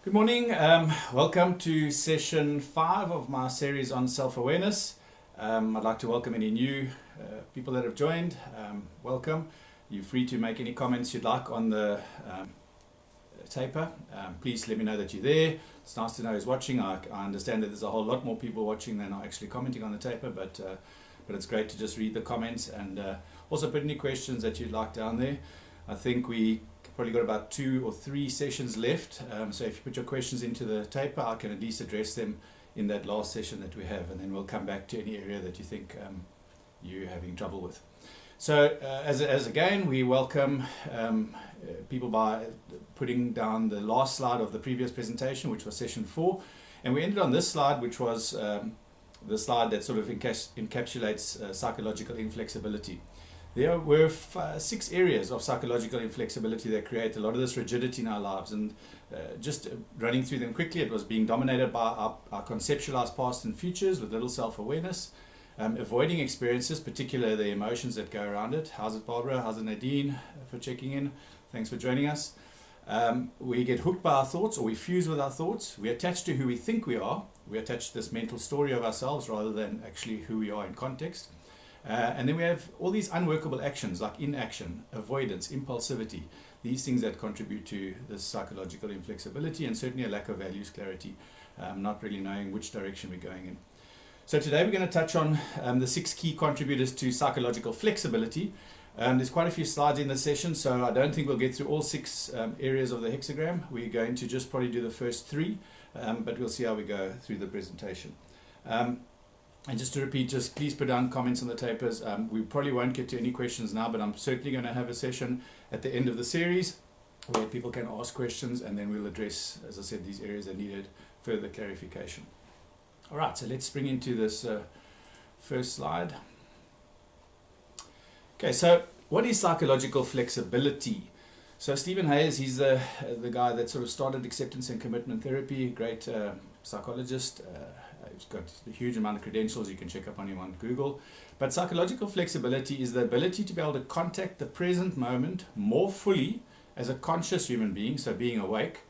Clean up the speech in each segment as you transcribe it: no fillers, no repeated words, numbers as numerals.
Good morning. Welcome to session 5 of my series on self-awareness. I'd like to welcome any new people that have joined. Welcome. You're free to make any comments you'd like on the taper. Please let me know that you're there. It's nice to know who's watching. I understand that there's a whole lot more people watching than are actually commenting on the taper, but it's great to just read the comments and also put any questions that you'd like down there. I think we probably got about 2 or 3 sessions left, so if you put your questions into the taper, I can at least address them in that last session that we have, and then we'll come back to any area that you think you're having trouble with. So as again, we welcome people by putting down the last slide of the previous presentation, which was session 4, and we ended on this slide, which was the slide that sort of encapsulates psychological inflexibility. There were 6 areas of psychological inflexibility that create a lot of this rigidity in our lives, and just running through them quickly, it was being dominated by our conceptualized past and futures with little self-awareness, avoiding experiences, particularly the emotions that go around it. How's it, Barbara? How's it, Nadine, for checking in? Thanks for joining us. We get hooked by our thoughts, or we fuse with our thoughts. We attach to who we think we are. We attach to this mental story of ourselves rather than actually who we are in context. And then we have all these unworkable actions like inaction, avoidance, impulsivity, these things that contribute to this psychological inflexibility, and certainly a lack of values clarity, not really knowing which direction we're going in. So today we're going to touch on the 6 key contributors to psychological flexibility. There's quite a few slides in this session, so I don't think we'll get through all 6 areas of the hexagram. We're going to just probably do the first 3, but we'll see how we go through the presentation. And just to repeat, just please put down comments on the tapers. We probably won't get to any questions now, but I'm certainly going to have a session at the end of the series where people can ask questions, and then we'll address, as I said, these areas that needed further clarification. All right, so let's bring into this first slide. Okay, so what is psychological flexibility? So Stephen Hayes, he's the guy that sort of started acceptance and commitment therapy, great psychologist. He's got a huge amount of credentials. You can check up on him on Google. But psychological flexibility is the ability to be able to contact the present moment more fully as a conscious human being, so being awake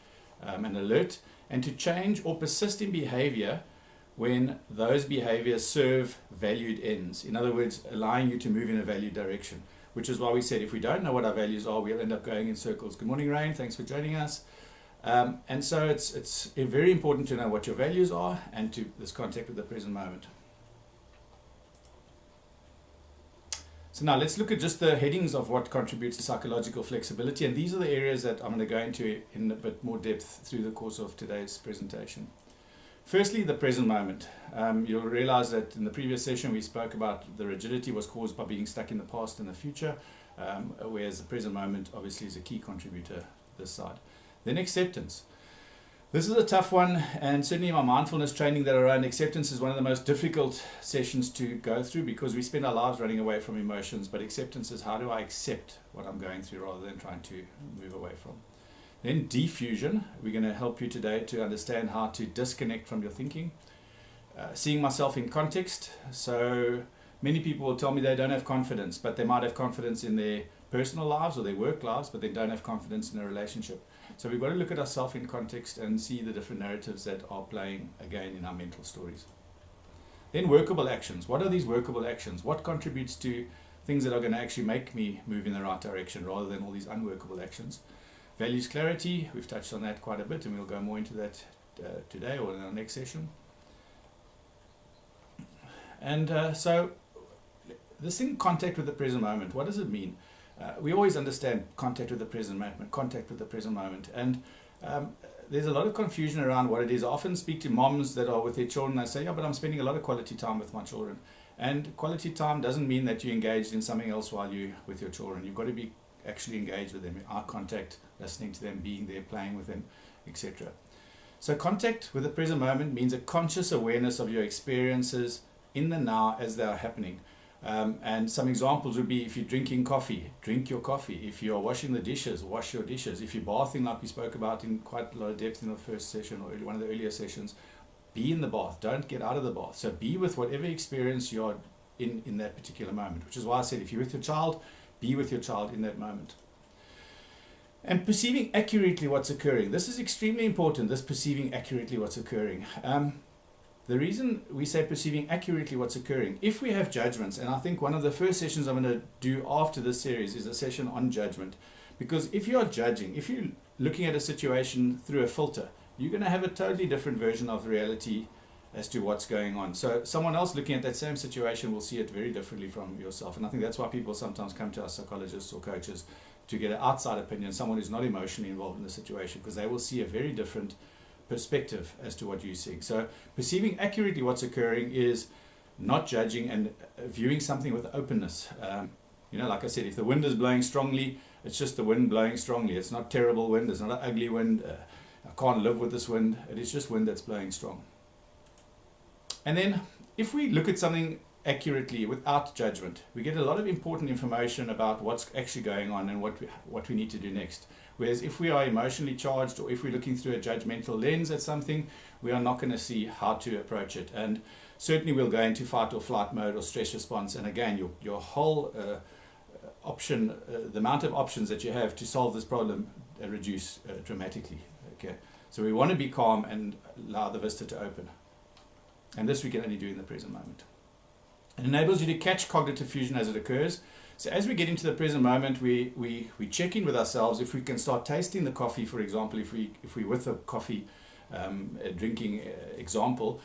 and alert, and to change or persist in behavior when those behaviors serve valued ends. In other words, allowing you to move in a valued direction, which is why we said if we don't know what our values are, we'll end up going in circles. Good morning, Rain. Thanks for joining us. And so it's very important to know what your values are and to this contact with the present moment. So now let's look at just the headings of what contributes to psychological flexibility, and these are the areas that I'm going to go into in a bit more depth through the course of today's presentation. Firstly, the present moment. You'll realize that in the previous session we spoke about the rigidity was caused by being stuck in the past and the future, whereas the present moment obviously is a key contributor this side. Then acceptance. This is a tough one, and certainly in my mindfulness training that I run, acceptance is one of the most difficult sessions to go through because we spend our lives running away from emotions, but acceptance is how do I accept what I'm going through rather than trying to move away from. Then diffusion. We're going to help you today to understand how to disconnect from your thinking. Seeing myself in context. So many people will tell me they don't have confidence, but they might have confidence in their personal lives or their work lives, but they don't have confidence in a relationship. So we've got to look at ourselves in context and see the different narratives that are playing again in our mental stories. Then workable actions. What are these workable actions? What contributes to things that are going to actually make me move in the right direction rather than all these unworkable actions? Values clarity. We've touched on that quite a bit, and we'll go more into that today or in our next session. And so this thing, contact with the present moment, what does it mean? We always understand contact with the present moment, and there's a lot of confusion around what it is. I often speak to moms that are with their children. They say, yeah, but I'm spending a lot of quality time with my children. And quality time doesn't mean that you're engaged in something else while you're with your children. You've got to be actually engaged with them, eye contact, listening to them, being there, playing with them, etc. So contact with the present moment means a conscious awareness of your experiences in the now as they are happening. And some examples would be if you're drinking coffee, drink your coffee. If you're washing the dishes, wash your dishes. If you're bathing, like we spoke about in quite a lot of depth in the first session or one of the earlier sessions, be in the bath. Don't get out of the bath. So be with whatever experience you're in that particular moment, which is why I said if you're with your child, be with your child in that moment. And perceiving accurately what's occurring. This is extremely important, this perceiving accurately what's occurring. The reason we say perceiving accurately what's occurring, if we have judgments, and I think one of the first sessions I'm going to do after this series is a session on judgment. Because if you are judging, if you're looking at a situation through a filter, you're going to have a totally different version of reality as to what's going on. So someone else looking at that same situation will see it very differently from yourself. And I think that's why people sometimes come to us, psychologists or coaches, to get an outside opinion, someone who's not emotionally involved in the situation, because they will see a very different perspective as to what you're seeing. So perceiving accurately what's occurring is not judging and viewing something with openness. Like I said, if the wind is blowing strongly, it's just the wind blowing strongly. It's not terrible wind, it's not an ugly wind. I can't live with this wind. It is just wind that's blowing strong. And then if we look at something accurately without judgment, we get a lot of important information about what's actually going on and what we need to do next. Whereas if we are emotionally charged, or if we're looking through a judgmental lens at something, we are not going to see how to approach it. And certainly we'll go into fight or flight mode or stress response. And again, your whole option, the amount of options that you have to solve this problem reduce dramatically. Okay, so we want to be calm and allow the vista to open. And this we can only do in the present moment. It enables you to catch cognitive fusion as it occurs. So as we get into the present moment, we check in with ourselves. If we can start tasting the coffee, for example, if we're with a coffee drinking example,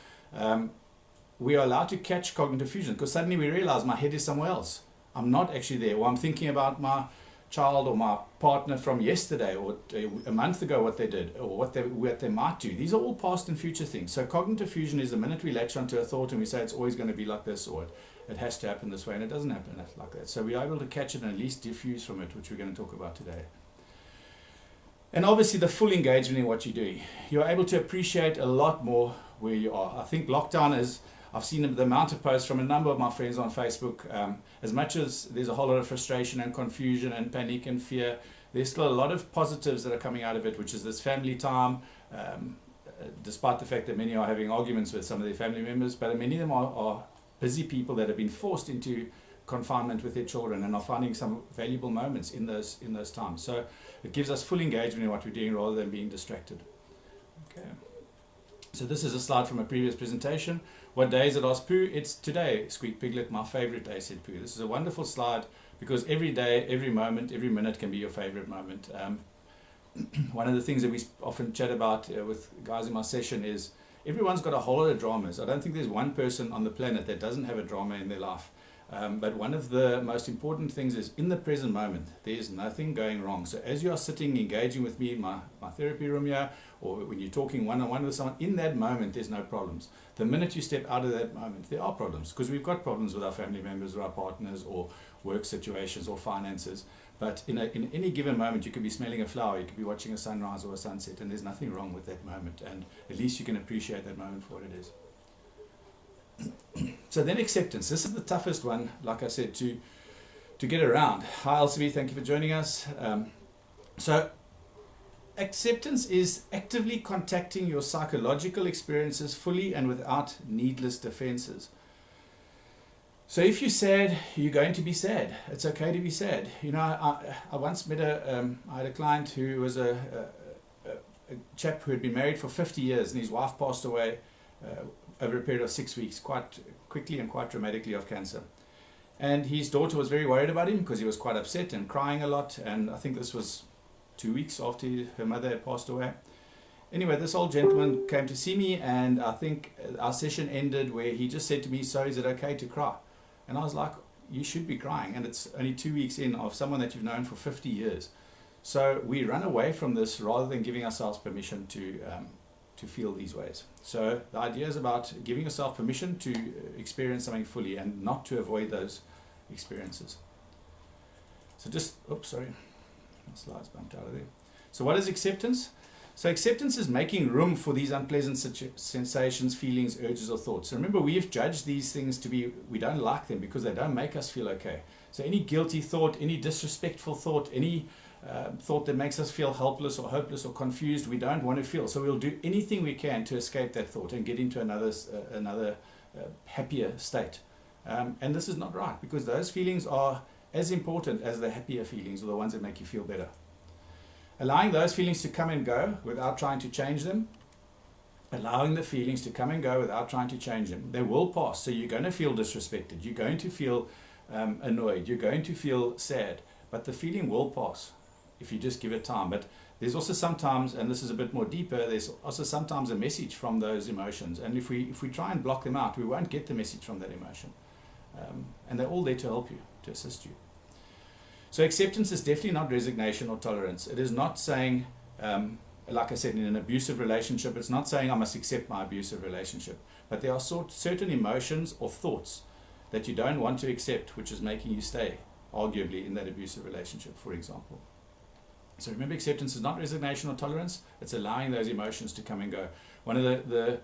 we are allowed to catch cognitive fusion, because suddenly we realize my head is somewhere else. I'm not actually there. Or I'm thinking about my child or my partner from yesterday or a month ago, what they did or what they might do. These are all past and future things. So cognitive fusion is the minute we latch onto a thought and we say it's always going to be like this, or it has to happen this way, and it doesn't happen like that. So we are able to catch it and at least diffuse from it, which we're going to talk about today. And obviously the full engagement in what you're doing. You're able to appreciate a lot more where you are. I think lockdown is, I've seen the amount of posts from a number of my friends on Facebook. As much as there's a whole lot of frustration and confusion and panic and fear, there's still a lot of positives that are coming out of it, which is this family time, despite the fact that many are having arguments with some of their family members, but many of them are busy people that have been forced into confinement with their children and are finding some valuable moments in those times. So it gives us full engagement in what we're doing rather than being distracted. Okay. So this is a slide from a previous presentation. What day is it? Asked Pooh. It's today, Squeak Piglet, my favorite day, said Pooh. This is a wonderful slide because every day, every moment, every minute can be your favorite moment. One of the things that we often chat about with guys in my session is everyone's got a whole lot of dramas. I don't think there's one person on the planet that doesn't have a drama in their life. But one of the most important things is in the present moment, there's nothing going wrong. So as you are sitting, engaging with me in my therapy room here, or when you're talking one-on-one with someone, in that moment, there's no problems. The minute you step out of that moment, there are problems, because we've got problems with our family members or our partners or work situations or finances. But in any given moment, you could be smelling a flower, you could be watching a sunrise or a sunset, and there's nothing wrong with that moment. And at least you can appreciate that moment for what it is. So then acceptance. This is the toughest one, like I said, to get around. Hi LCB, thank you for joining us. So acceptance is actively contacting your psychological experiences fully and without needless defenses. So if you're sad, you're going to be sad. It's okay to be sad. You know, I once met I had a client who was a chap who had been married for 50 years and his wife passed away over a period of 6 weeks, quite quickly and quite dramatically, of cancer. And his daughter was very worried about him because he was quite upset and crying a lot, and I think this was 2 weeks after her mother had passed away. Anyway, this old gentleman came to see me, and I think our session ended where he just said to me, "So is it okay to cry?" And I was like, "You should be crying, and it's only 2 weeks in of someone that you've known for 50 years. So we run away from this rather than giving ourselves permission to feel these ways. So the idea is about giving yourself permission to experience something fully and not to avoid those experiences. So just, oops, sorry, my slides bumped out of there. So what is acceptance? So acceptance is making room for these unpleasant sensations, feelings, urges, or thoughts. So remember, we've judged these things to be, we don't like them because they don't make us feel okay. So any guilty thought, any disrespectful thought, any thought that makes us feel helpless or hopeless or confused, we don't want to feel. So we'll do anything we can to escape that thought and get into another happier state. And this is not right, because those feelings are as important as the happier feelings, or the ones that make you feel better. Allowing those feelings to come and go without trying to change them. Allowing the feelings to come and go without trying to change them. They will pass. So you're going to feel disrespected. You're going to feel annoyed. You're going to feel sad. But the feeling will pass if you just give it time. But there's also sometimes, and this is a bit more deeper, there's also sometimes a message from those emotions. And if we try and block them out, we won't get the message from that emotion. And they're all there to help you, to assist you. So acceptance is definitely not resignation or tolerance. It is not saying, like I said, in an abusive relationship, it's not saying I must accept my abusive relationship. But there are certain emotions or thoughts that you don't want to accept, which is making you stay, arguably, in that abusive relationship, for example. So remember, acceptance is not resignation or tolerance. It's allowing those emotions to come and go. One of the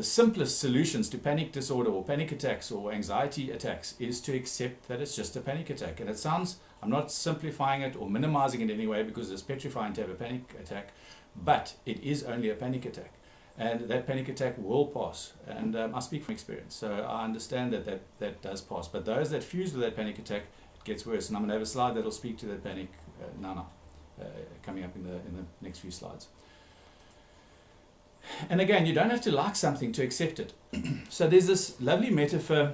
simplest solutions to panic disorder or panic attacks or anxiety attacks is to accept that it's just a panic attack. And it sounds, I'm not simplifying it or minimizing it in any way because it's petrifying to have a panic attack, but it is only a panic attack. And that panic attack will pass. And I speak from experience, so I understand that does pass. But those that fuse with that panic attack, it gets worse. And I'm going to have a slide that will speak to that panic now, coming up in the next few slides. And again, you don't have to like something to accept it. So there's this lovely metaphor,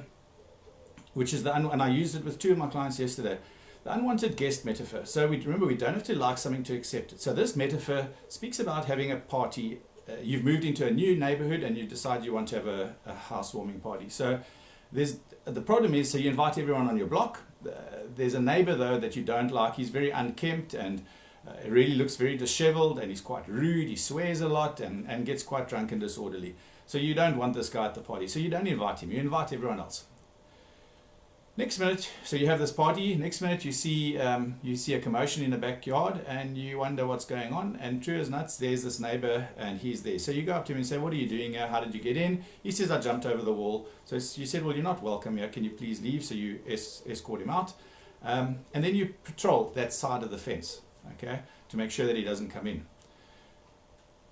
which is and I used it with two of my clients yesterday, the unwanted guest metaphor. So remember, we don't have to like something to accept it. So this metaphor speaks about having a party. You've moved into a new neighborhood and you decide you want to have a housewarming party. So the problem is, so you invite everyone on your block. There's a neighbor, though, that you don't like. He's very unkempt and it really looks very disheveled, and he's quite rude. He swears a lot and gets quite drunk and disorderly. So you don't want this guy at the party. So you don't invite him. You invite everyone else. Next minute, so you have this party. Next minute, you see a commotion in the backyard, and you wonder what's going on. And true as nuts, there's this neighbor, and he's there. So you go up to him and say, "What are you doing here? How did you get in?" He says, "I jumped over the wall." So you said, "Well, you're not welcome here. Can you please leave?" So you escort him out, and then you patrol that side of the fence. Okay, to make sure that he doesn't come in.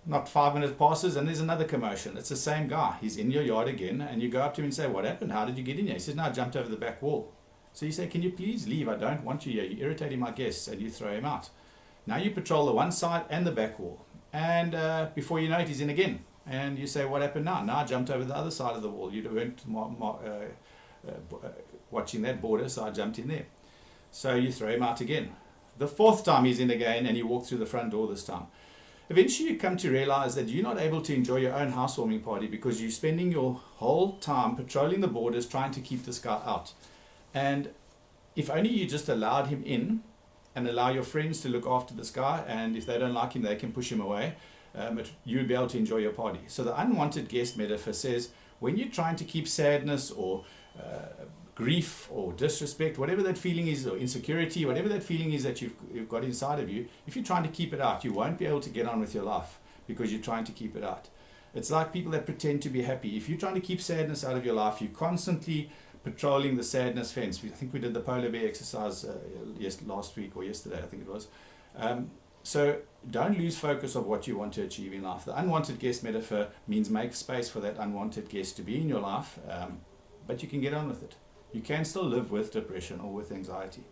Not 5 minutes passes and there's another commotion. It's the same guy. He's in your yard again, and you go up to him and say, "What happened? How did you get in here?" He says, "No, I jumped over the back wall." So you say, "Can you please leave? I don't want you here. You're irritating my guests," and you throw him out. Now you patrol the one side and the back wall, and before you know it, he's in again. And you say, "What happened now?" "Now I jumped over the other side of the wall. You weren't watching that border, so I jumped in there." So you throw him out again. The fourth time he's in again, and he walks through the front door this time. Eventually you come to realize that you're not able to enjoy your own housewarming party because you're spending your whole time patrolling the borders trying to keep this guy out. And if only you just allowed him in and allow your friends to look after this guy, and if they don't like him, they can push him away, you'd be able to enjoy your party. So the unwanted guest metaphor says, when you're trying to keep sadness or grief or disrespect, whatever that feeling is, or insecurity, whatever that feeling is that you've got inside of you, if you're trying to keep it out, you won't be able to get on with your life because you're trying to keep it out. It's like people that pretend to be happy. If you're trying to keep sadness out of your life, you're constantly patrolling the sadness fence. I think we did the polar bear exercise last week or yesterday, I think it was. So don't lose focus of what you want to achieve in life. The unwanted guest metaphor means make space for that unwanted guest to be in your life, but you can get on with it. You can still live with depression or with anxiety.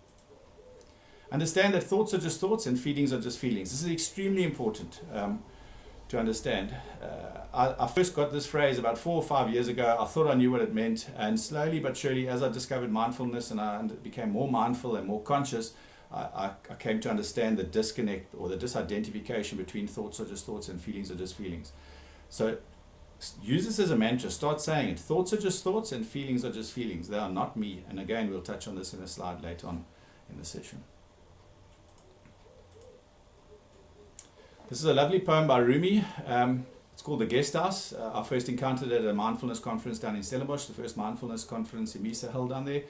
Understand that thoughts are just thoughts and feelings are just feelings. This is extremely important to understand. I first got this phrase about 4 or 5 years ago. I thought I knew what it meant, and slowly but surely, as I discovered mindfulness and I became more mindful and more conscious, I came to understand the disconnect or the disidentification between thoughts are just thoughts and feelings are just feelings. So use this as a mantra. Start saying it. Thoughts are just thoughts and feelings are just feelings. They are not me. And again, we'll touch on this in a slide later on in the session. This is a lovely poem by Rumi. It's called The Guest House. I first encountered it at a mindfulness conference down in Stellenbosch, the first mindfulness conference Emisa held down there.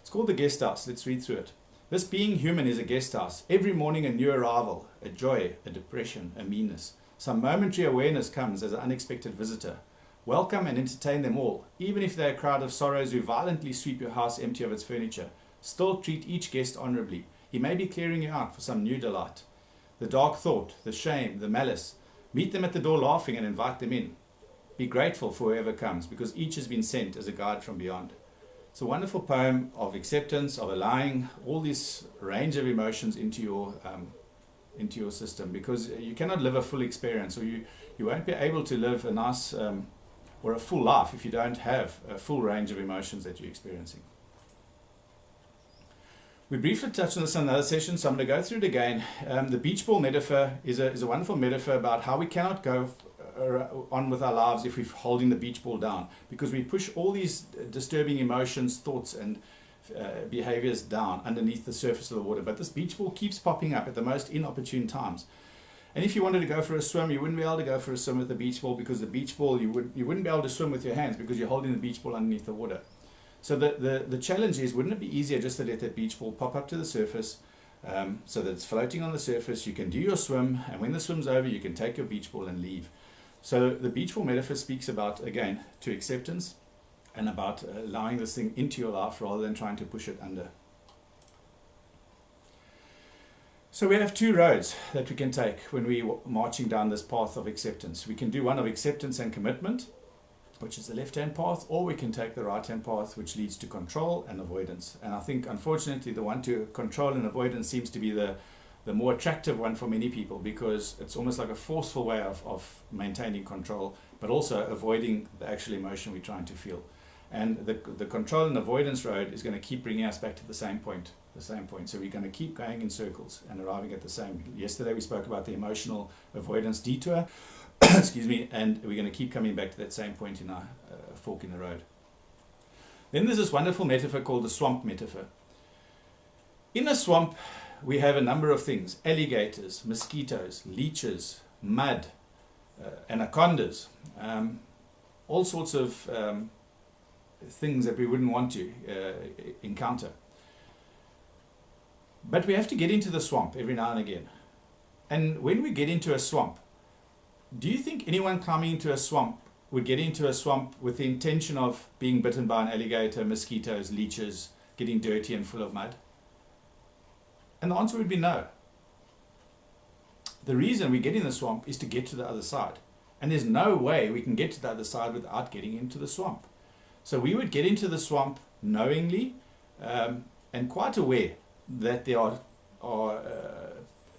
It's called The Guest House. Let's read through it. This being human is a guest house. Every morning a new arrival, a joy, a depression, a meanness. Some momentary awareness comes as an unexpected visitor. Welcome and entertain them all, even if they are a crowd of sorrows who violently sweep your house empty of its furniture. Still treat each guest honorably. He may be clearing you out for some new delight. The dark thought, the shame, the malice. Meet them at the door laughing and invite them in. Be grateful for whoever comes, because each has been sent as a guide from beyond. It's a wonderful poem of acceptance, of allowing all this range of emotions into into your system, because you cannot live a full experience, or you won't be able to live a nice or a full life if you don't have a full range of emotions that you're experiencing. We briefly touched on this in another session, so I'm going to go through it again. The beach ball metaphor is a wonderful metaphor about how we cannot go on with our lives if we're holding the beach ball down, because we push all these disturbing emotions, thoughts, and behaviors down underneath the surface of the water. But this beach ball keeps popping up at the most inopportune times. And if you wanted to go for a swim, you wouldn't be able to go for a swim with the beach ball, because the beach ball, you wouldn't be able to swim with your hands because you're holding the beach ball underneath the water. So the challenge is, wouldn't it be easier just to let that beach ball pop up to the surface, so that it's floating on the surface, you can do your swim, and when the swim's over, you can take your beach ball and leave. So the beach ball metaphor speaks about, again, to acceptance, and about allowing this thing into your life rather than trying to push it under. So we have two roads that we can take when we're marching down this path of acceptance. We can do one of acceptance and commitment, which is the left-hand path, or we can take the right-hand path, which leads to control and avoidance. And I think, unfortunately, the one to control and avoidance seems to be the more attractive one for many people, because it's almost like a forceful way of maintaining control, but also avoiding the actual emotion we're trying to feel. And the control and avoidance road is going to keep bringing us back to the same point. So we're going to keep going in circles and arriving at the same. Yesterday we spoke about the emotional avoidance detour, excuse me, and we're going to keep coming back to that same point in our fork in the road. Then there's this wonderful metaphor called the swamp metaphor. In a swamp, we have a number of things: alligators, mosquitoes, leeches, mud, anacondas, all sorts of things that we wouldn't want to encounter. But we have to get into the swamp every now and again. And when we get into a swamp, do you think anyone climbing into a swamp would get into a swamp with the intention of being bitten by an alligator, mosquitoes, leeches, getting dirty and full of mud? And the answer would be no. The reason we get in the swamp is to get to the other side. And there's no way we can get to the other side without getting into the swamp. So we would get into the swamp knowingly and quite aware that there are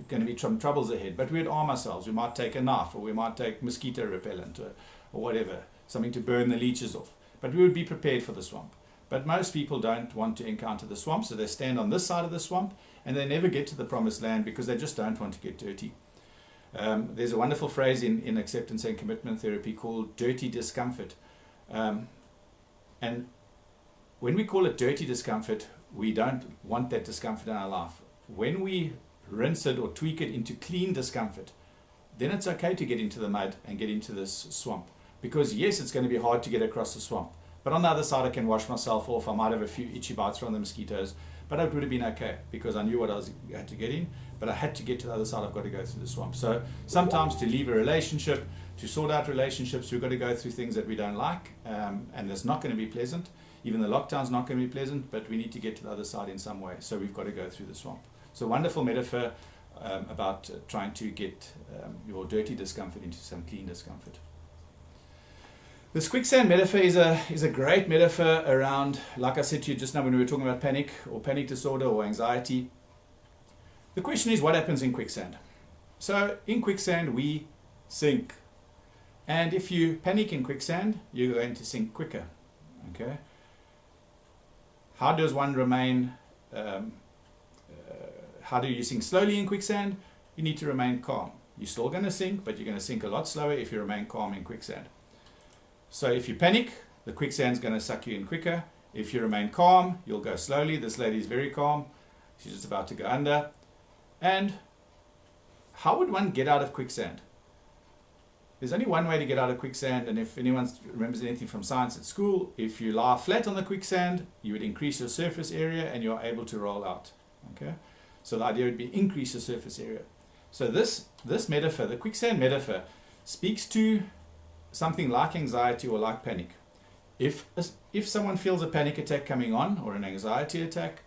going to be some troubles ahead. But we'd arm ourselves. We might take a knife, or we might take mosquito repellent, or whatever, something to burn the leeches off. But we would be prepared for the swamp. But most people don't want to encounter the swamp, so they stand on this side of the swamp, and they never get to the promised land because they just don't want to get dirty. There's a wonderful phrase in acceptance and commitment therapy called dirty discomfort. And when we call it dirty discomfort, we don't want that discomfort in our life. When we rinse it or tweak it into clean discomfort, then it's okay to get into the mud and get into this swamp. Because yes, it's going to be hard to get across the swamp, but on the other side I can wash myself off. I might have a few itchy bites from the mosquitoes, but it would have been okay because I knew what I had to get in. But I had to get to the other side. I've got to go through the swamp. So sometimes to leave a relationship, to sort out relationships, we've got to go through things that we don't like, and it's not going to be pleasant. Even the lockdown's not going to be pleasant, but we need to get to the other side in some way. So we've got to go through the swamp. So wonderful metaphor about trying to get your dirty discomfort into some clean discomfort. This quicksand metaphor is a great metaphor around, like I said to you just now when we were talking about panic or panic disorder or anxiety. The question is, what happens in quicksand? So in quicksand we sink. And if you panic in quicksand, you're going to sink quicker. Okay? How does one remain, how do you sink slowly in quicksand? You need to remain calm. You're still going to sink, but you're going to sink a lot slower if you remain calm in quicksand. So if you panic, the quicksand's going to suck you in quicker. If you remain calm, you'll go slowly. This lady is very calm. She's just about to go under. And how would one get out of quicksand? There's only one way to get out of quicksand, and if anyone remembers anything from science at school, if you lie flat on the quicksand, you would increase your surface area and you're able to roll out. Okay? So the idea would be increase your surface area. So this metaphor, the quicksand metaphor, speaks to something like anxiety or like panic. If someone feels a panic attack coming on or an anxiety attack,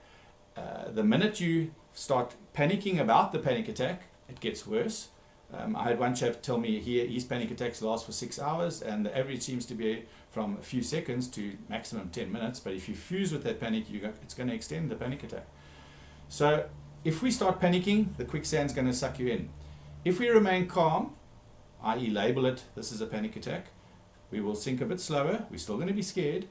the minute you start panicking about the panic attack, it gets worse. I had one chap tell me his panic attacks last for 6 hours, and the average seems to be from a few seconds to maximum 10 minutes. But if you fuse with that panic, it's going to extend the panic attack. So if we start panicking, the quicksand's going to suck you in. If we remain calm, i.e. label it, this is a panic attack, we will sink a bit slower, we're still going to be scared,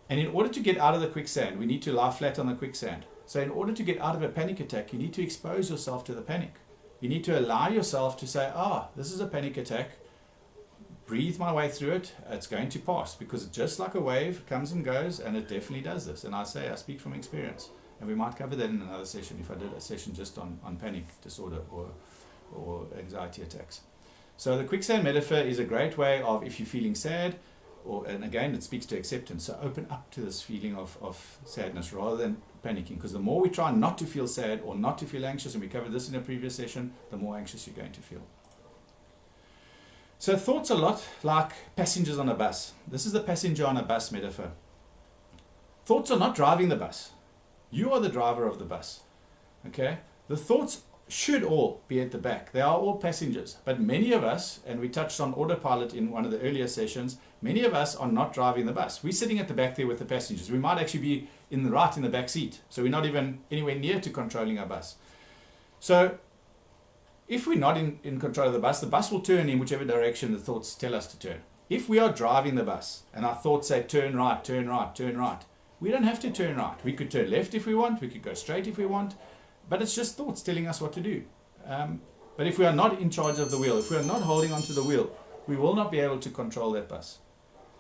and in order to get out of the quicksand, we need to lie flat on the quicksand. So in order to get out of a panic attack, you need to expose yourself to the panic. You need to allow yourself to say, this is a panic attack, breathe my way through it, it's going to pass, because just like a wave, it comes and goes, and it definitely does this. And I speak from experience, and we might cover that in another session if I did a session just on panic disorder or anxiety attacks. So the quicksand metaphor is a great way of, if you're feeling sad, and again it speaks to acceptance, so open up to this feeling of sadness rather than panicking, because the more we try not to feel sad or not to feel anxious, and we covered this in a previous session, the more anxious you're going to feel. So thoughts are a lot like passengers on a bus. This is the passenger on a bus metaphor. Thoughts are not driving the bus. You are the driver of the bus. Okay? The thoughts should all be at the back. They are all passengers. But many of us, and we touched on autopilot in one of the earlier sessions, many of us are not driving the bus. We're sitting at the back there with the passengers. We might actually be in the back seat. So we're not even anywhere near to controlling our bus. So if we're not in control of the bus will turn in whichever direction the thoughts tell us to turn. If we are driving the bus and our thoughts say turn right, turn right, turn right, we don't have to turn right. We could turn left if we want. We could go straight if we want. But it's just thoughts telling us what to do. But if we are not in charge of the wheel, if we are not holding onto the wheel, we will not be able to control that bus.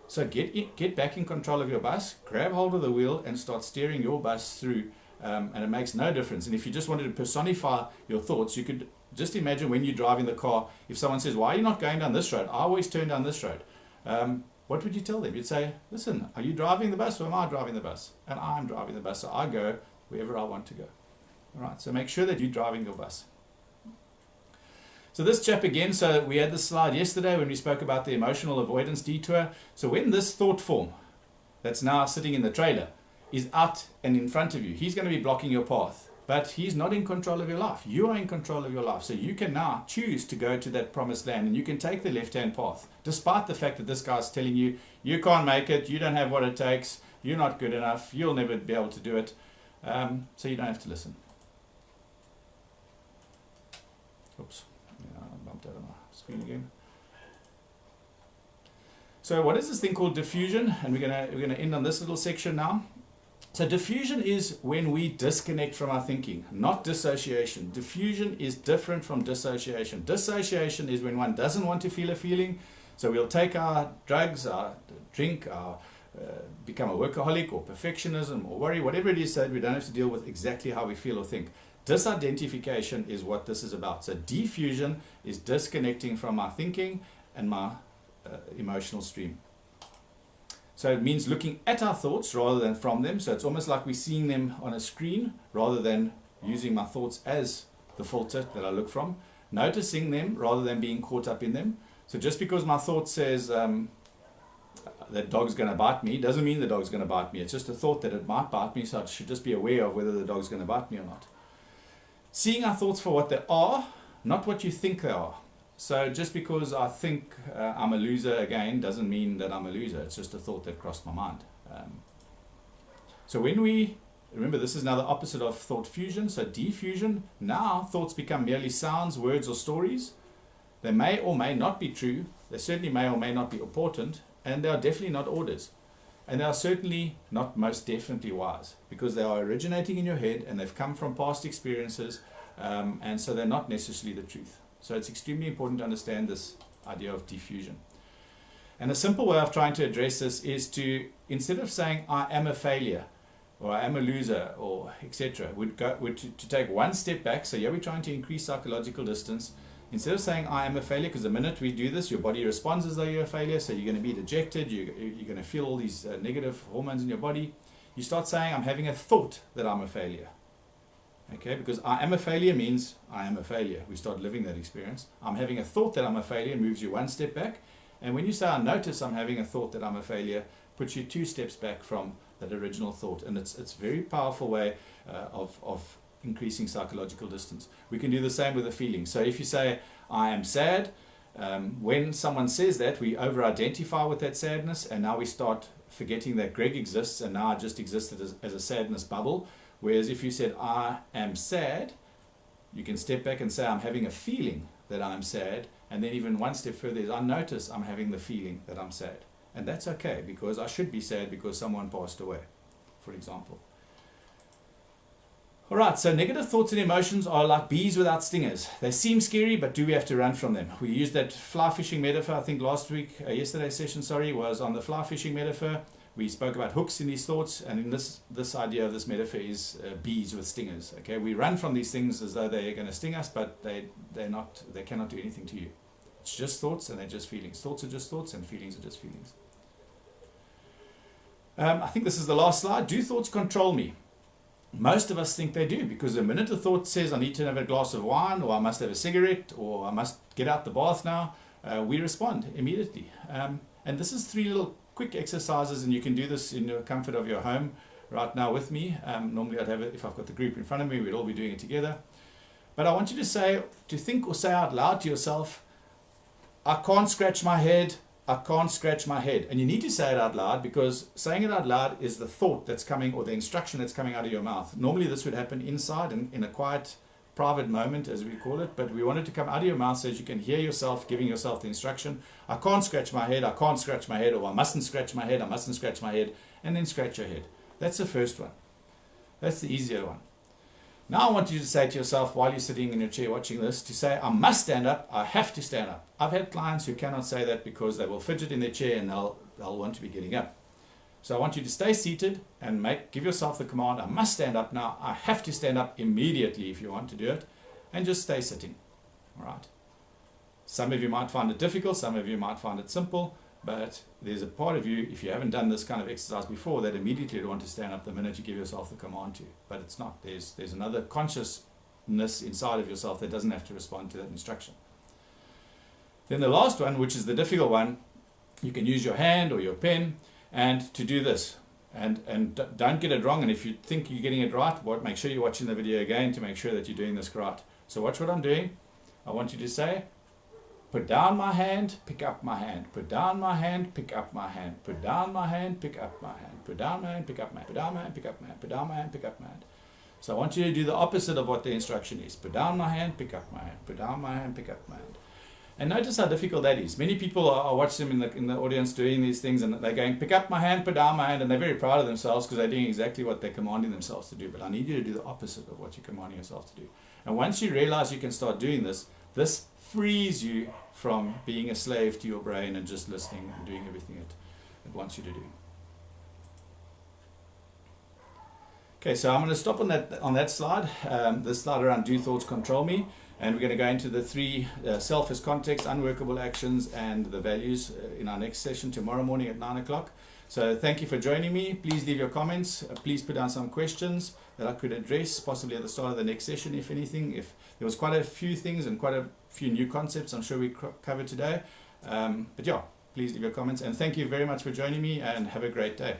So get back in control of your bus, grab hold of the wheel and start steering your bus through. And it makes no difference. And if you just wanted to personify your thoughts, you could just imagine when you're driving the car, if someone says, why are you not going down this road? I always turn down this road. What would you tell them? You'd say, listen, are you driving the bus or am I driving the bus? And I'm driving the bus, so I go wherever I want to go. All right, so make sure that you're driving your bus. So this chap again, so we had this slide yesterday when we spoke about the emotional avoidance detour. So when this thought form that's now sitting in the trailer is out and in front of you, he's going to be blocking your path. But he's not in control of your life. You are in control of your life. So you can now choose to go to that promised land and you can take the left-hand path, despite the fact that this guy's telling you, you can't make it, you don't have what it takes, you're not good enough, you'll never be able to do it. So you don't have to listen. Oops, I bumped out of my screen again. So what is this thing called diffusion? And we're gonna end on this little section now. So diffusion is when we disconnect from our thinking, not dissociation. Diffusion is different from dissociation. Dissociation is when one doesn't want to feel a feeling, so we'll take our drugs, our drink, our become a workaholic or perfectionism or worry, whatever it is, so that we don't have to deal with exactly how we feel or think. Disidentification is what this is about. So diffusion is disconnecting from my thinking and my emotional stream. So it means looking at our thoughts rather than from them. So it's almost like we're seeing them on a screen rather than using my thoughts as the filter that I look from. Noticing them rather than being caught up in them. So just because my thought says that dog's going to bite me doesn't mean the dog's going to bite me. It's just a thought that it might bite me, so I should just be aware of whether the dog's going to bite me or not. Seeing our thoughts for what they are, not what you think they are. So just because I think I'm a loser again doesn't mean that I'm a loser. It's just a thought that crossed my mind. So when we, remember this is now the opposite of thought fusion, so diffusion, now thoughts become merely sounds, words or stories. They may or may not be true. They certainly may or may not be important. And they are definitely not orders. And they are certainly not most definitely wise, because they are originating in your head and they've come from past experiences, and so they're not necessarily the truth. So it's extremely important to understand this idea of diffusion. And a simple way of trying to address this is to, instead of saying I am a failure or I am a loser or etc., to take one step back. So here we're trying to increase psychological distance. Instead of saying I am a failure, because the minute we do this, your body responds as though you're a failure, so you're going to be dejected, you're going to feel all these negative hormones in your body. You start saying I'm having a thought that I'm a failure. Okay, because I am a failure means I am a failure. We start living that experience. I'm having a thought that I'm a failure moves you one step back. And when you say I notice I'm having a thought that I'm a failure, puts you 2 steps back from that original thought. And it's a very powerful way of increasing psychological distance. We can do the same with a feeling. So if you say I am sad, when someone says that, we over-identify with that sadness, and now we start forgetting that Greg exists and now I just existed as a sadness bubble. Whereas if you said, I am sad, you can step back and say, I'm having a feeling that I'm sad. And then even one step further is, I notice I'm having the feeling that I'm sad. And that's okay, because I should be sad because someone passed away, for example. All right, so negative thoughts and emotions are like bees without stingers. They seem scary, but do we have to run from them? We used that fly fishing metaphor, I think yesterday's session, was on the fly fishing metaphor. We spoke about hooks in these thoughts, and in this idea of this metaphor is bees with stingers. Okay, we run from these things as though they're going to sting us, but they cannot do anything to you. It's just thoughts, and they're just feelings. Thoughts are just thoughts, and feelings are just feelings. I think this is the last slide. Do thoughts control me? Most of us think they do, because the minute a thought says I need to have a glass of wine, or I must have a cigarette, or I must get out the bath now, we respond immediately. And this is 3 little quick exercises, and you can do this in the comfort of your home right now with me. Normally I'd have it, if I've got the group in front of me, we'd all be doing it together. But I want you to think or say out loud to yourself, I can't scratch my head, I can't scratch my head. And you need to say it out loud, because saying it out loud is the thought that's coming, or the instruction that's coming out of your mouth. Normally this would happen inside and in a quiet, private moment, as we call it, but we want it to come out of your mouth so that you can hear yourself giving yourself the instruction. I can't scratch my head, I can't scratch my head, or I mustn't scratch my head, I mustn't scratch my head, and then scratch your head. That's the first one. That's the easier one. Now I want you to say to yourself, while you're sitting in your chair watching this, to say, I must stand up, I have to stand up. I've had clients who cannot say that because they will fidget in their chair and they'll want to be getting up. So I want you to stay seated and give yourself the command, I must stand up now, I have to stand up immediately if you want to do it, and just stay sitting. All right. Some of you might find it difficult, some of you might find it simple, but there's a part of you, if you haven't done this kind of exercise before, that immediately would want to stand up the minute you give yourself the command to. But it's not. There's another consciousness inside of yourself that doesn't have to respond to that instruction. Then the last one, which is the difficult one, you can use your hand or your pen and to do this. And don't get it wrong. And if you think you're getting it right, make sure you're watching the video again to make sure that you're doing this right. So watch what I'm doing. I want you to say, put down my hand, pick up my hand. Put down my hand, pick up my hand. Put down my hand, pick up my hand. Put down my hand, pick up my hand. Put down my hand, pick up my hand. Put down my hand, pick up my hand. So I want you to do the opposite of what the instruction is. Put down my hand, pick up my hand. Put down my hand, pick up my hand. And notice how difficult that is. Many people, I watch them in the audience doing these things, and they're going, pick up my hand, put down my hand, and they're very proud of themselves because they're doing exactly what they're commanding themselves to do. But I need you to do the opposite of what you're commanding yourself to do. And once you realize you can start doing this, this frees you from being a slave to your brain and just listening and doing everything it wants you to do. Okay, so I'm going to stop on that slide, this slide around do thoughts control me, and we're going to go into the 3 self as context, unworkable actions, and the values in our next session tomorrow morning at 9 o'clock. So thank you for joining me. Please leave your comments. Please put down some questions that I could address possibly at the start of the next session, if anything. If there was quite a few things and quite a few new concepts I'm sure we covered today. But yeah, please leave your comments. And thank you very much for joining me, and have a great day.